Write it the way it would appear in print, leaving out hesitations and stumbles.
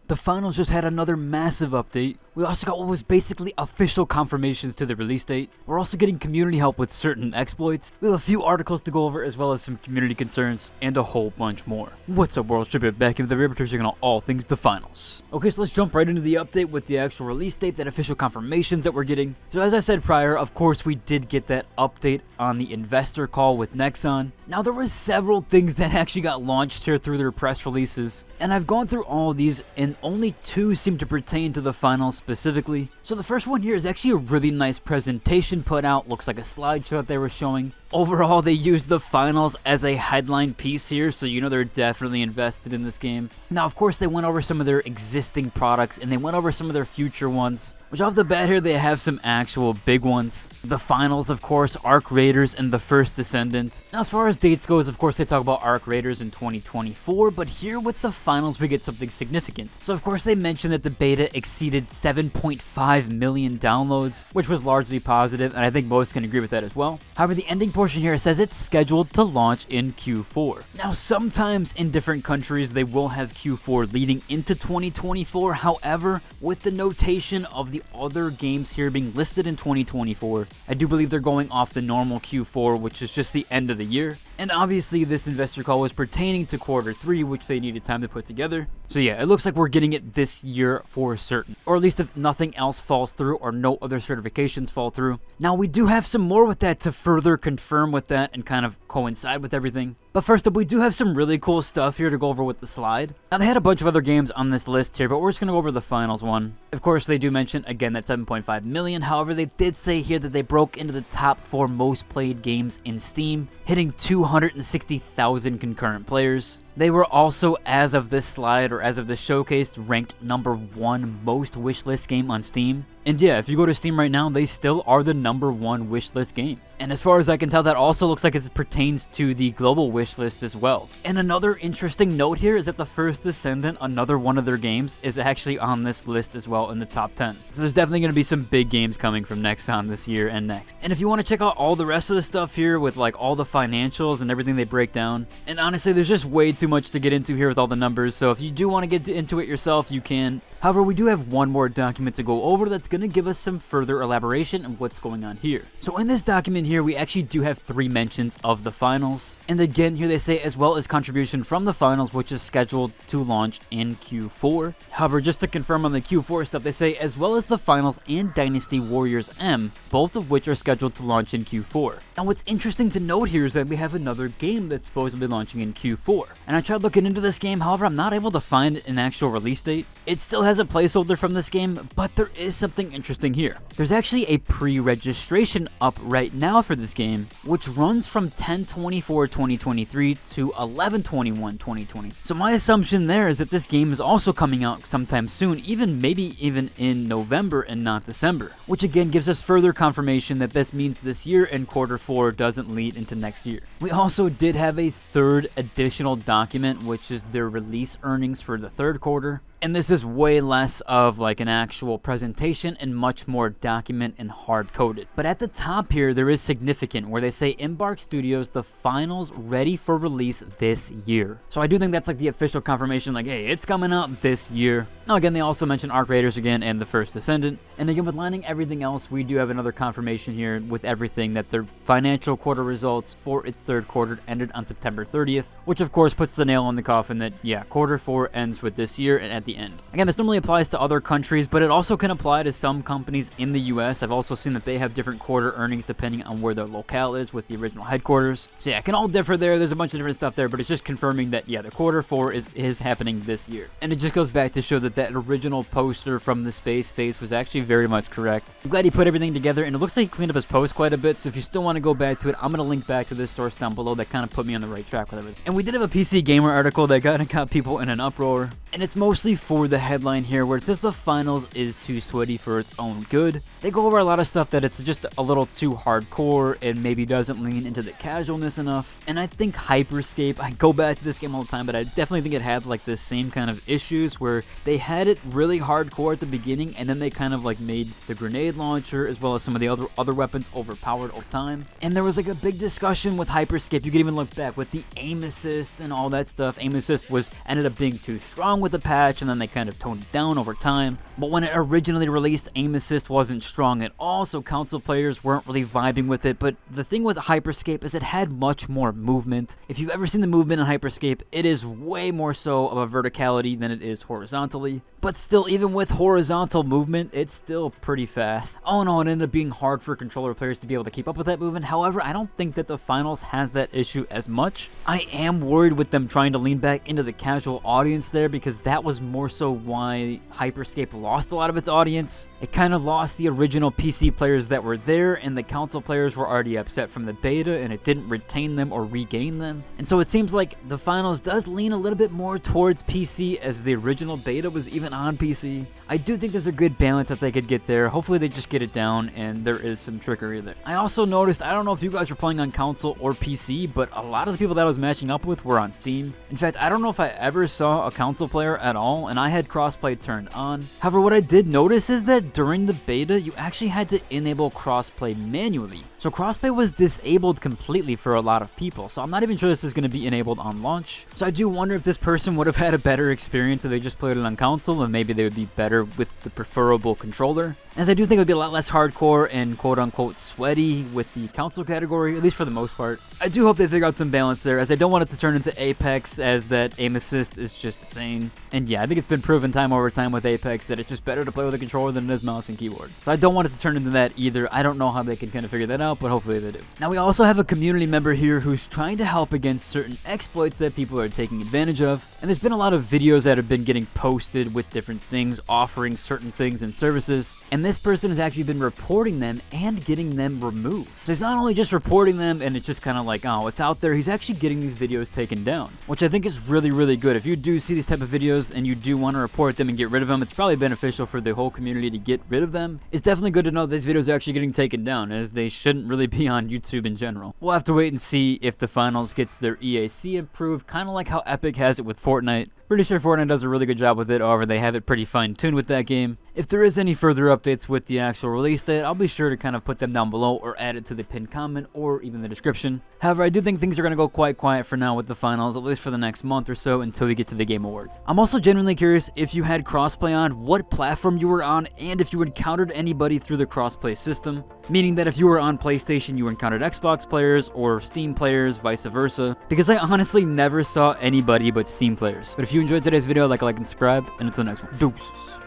the finals just had another massive update. We also got what was basically official confirmations to the release date. We're also getting community help with certain exploits. We have a few articles to go over as well as some community concerns and a whole bunch more. What's up, World Tribute? Back in the River taking on all things the finals. Okay, so let's jump right into the update with the actual release date, that official confirmations that we're getting. So as I said prior, of course we did get that update on the investor call with Nexon. Now there were several things that actually got launched here through their press releases, and I've gone through all of these and only two seem to pertain to the finals specifically. So the first one here is actually a really nice presentation put out. Looks like a slideshow that they were showing. Overall, they used the finals as a headline piece here, so you know they're definitely invested in this game. Now, of course, they went over some of their existing products, and they went over some of their future ones, which off the bat here, they have some actual big ones. The finals, of course, Arc Raiders and the First Descendant. Now, as far as dates goes, of course, they talk about Arc Raiders in 2024, but here with the finals, we get something significant. So, of course, they mentioned that the beta exceeded 7.5 million downloads, which was largely positive, and I think most can agree with that as well. However, the ending portion here says it's scheduled to launch in Q4. Now, sometimes in different countries, they will have Q4 leading into 2024. However, with the notation of the other games here being listed in 2024, I do believe they're going off the normal Q4, which is just the end of the year. And obviously, this investor call was pertaining to Q3, which they needed time to put together. So yeah, it looks like we're getting it this year for certain. Or at least if nothing else falls through or no other certifications fall through. Now, we do have some more with that to further confirm with that and kind of coincide with everything. But first up, we do have some really cool stuff here to go over with the slide. Now, they had a bunch of other games on this list here, but we're just going to go over the finals one. Of course, they do mention, again, that 7.5 million. However, they did say here that they broke into the top 4 most played games in Steam, hitting 260,000 concurrent players. They were also, as of this slide, or as of this showcase, ranked #1 most wishlist game on Steam. And yeah, if you go to Steam right now, they still are the #1 wishlist game. And as far as I can tell, that also looks like it pertains to the global wishlist as well. And another interesting note here is that the First Descendant, another one of their games, is actually on this list as well in the top 10. So there's definitely going to be some big games coming from Nexon this year and next. And if you want to check out all the rest of the stuff here with like all the financials and everything they break down, and honestly, there's just way too much to get into here with all the numbers, so if you do want to get into it yourself, you can. However, we do have one more document to go over that's going to give us some further elaboration on what's going on here. So in this document here, we actually do have 3 mentions of the finals. And again, here they say as well as contribution from the finals, which is scheduled to launch in Q4. However, just to confirm on the Q4 stuff, they say as well as the finals and Dynasty Warriors M, both of which are scheduled to launch in Q4. And what's interesting to note here is that we have another game that's supposedly launching in Q4. And I tried looking into this game, however, I'm not able to find an actual release date. It still has a placeholder from this game, but there is something interesting here. There's actually a pre-registration up right now for this game, which runs from 10/24/2023 to 11/21/2020. So my assumption there is that this game is also coming out sometime soon, maybe even in November and not December, which again gives us further confirmation that this means this year and Q4 doesn't lead into next year. We also did have a third additional document, which is their release earnings for the third quarter. And this is way less of like an actual presentation and much more document and hard-coded. But at the top here, there is significant where they say Embark Studios, the finals ready for release this year. So I do think that's like the official confirmation, like, hey, it's coming out this year. Now again, they also mention Arc Raiders again and the First Descendant. And again, with lining everything else, we do have another confirmation here with everything that their financial quarter results for its third quarter ended on September 30th, which of course puts the nail on the coffin that, yeah, Q4 ends with this year and at the end. Again, this normally applies to other countries, but it also can apply to some companies in the US. I've also seen that they have different quarter earnings depending on where their locale is with the original headquarters. So yeah, it can all differ there. There's a bunch of different stuff there, but it's just confirming that, yeah, the Q4 is happening this year. And it just goes back to show that that original poster from the space phase was actually very much correct. I'm glad he put everything together, and it looks like he cleaned up his post quite a bit, so if you still want to go back to it, I'm going to link back to this source down below that kind of put me on the right track with everything. And we did have a PC Gamer article that got people in an uproar, and it's mostly for the headline here where it says the finals is too sweaty for its own good. They go over a lot of stuff that it's just a little too hardcore and maybe doesn't lean into the casualness enough. And I think Hyperscape, I go back to this game all the time, but I definitely think it had like the same kind of issues where they had it really hardcore at the beginning, and then they kind of like made the grenade launcher as well as some of the other weapons overpowered over time. And there was like a big discussion with Hyperscape. You could even look back with the aim assist and all that stuff. Aim assist ended up being too strong along with the patch, and then they kind of toned it down over time. But when it originally released, aim assist wasn't strong at all, so console players weren't really vibing with it. But the thing with Hyperscape is it had much more movement. If you've ever seen the movement in Hyperscape, it is way more so of a verticality than it is horizontally. But still, even with horizontal movement, it's still pretty fast. All in all, it ended up being hard for controller players to be able to keep up with that movement. However, I don't think that the finals has that issue as much. I am worried with them trying to lean back into the casual audience there, because that was more so why Hyperscape lost a lot of its audience. It kind of lost the original PC players that were there, and the console players were already upset from the beta, and it didn't retain them or regain them. And so it seems like the finals does lean a little bit more towards PC, as the original beta was even on PC. I do think there's a good balance that they could get there. Hopefully they just get it down and there is some trickery there. I also noticed, I don't know if you guys were playing on console or PC, but a lot of the people that I was matching up with were on Steam. In fact, I don't know if I ever saw a console player at all, and I had crossplay turned on. However, what I did notice is that during the beta, you actually had to enable crossplay manually. So crossplay was disabled completely for a lot of people, so I'm not even sure this is going to be enabled on launch. So I do wonder if this person would have had a better experience if they just played it on console, and maybe they would be better with the preferable controller. As I do think it would be a lot less hardcore and quote-unquote sweaty with the console category, at least for the most part. I do hope they figure out some balance there, as I don't want it to turn into Apex, as that aim assist is just insane. And yeah, I think it's been proven time over time with Apex that it's just better to play with a controller than it is mouse and keyboard. So I don't want it to turn into that either. I don't know how they can kind of figure that out, but hopefully they do. Now we also have a community member here who's trying to help against certain exploits that people are taking advantage of. And there's been a lot of videos that have been getting posted with different things, offering certain things and services. And this person has actually been reporting them and getting them removed. So he's not only just reporting them and it's just kind of like, oh, it's out there, he's actually getting these videos taken down, which I think is really, really good. If you do see these type of videos and you do want to report them and get rid of them, it's probably beneficial for the whole community to get rid of them. It's definitely good to know these videos are actually getting taken down, as they shouldn't really be on YouTube in general. We'll have to wait and see if the finals gets their EAC improved, kind of like how Epic has it with Fortnite. Pretty sure Fortnite does a really good job with it, however they have it pretty fine-tuned with that game. If there is any further updates with the actual release date, I'll be sure to kind of put them down below or add it to the pinned comment or even the description. However, I do think things are going to go quite quiet for now with the finals, at least for the next month or so until we get to the Game Awards. I'm also genuinely curious if you had crossplay on, what platform you were on, and if you encountered anybody through the crossplay system. Meaning that if you were on PlayStation, you encountered Xbox players or Steam players, vice versa. Because I honestly never saw anybody but Steam players. But if you enjoyed today's video, like and subscribe, and until the next one, deuces.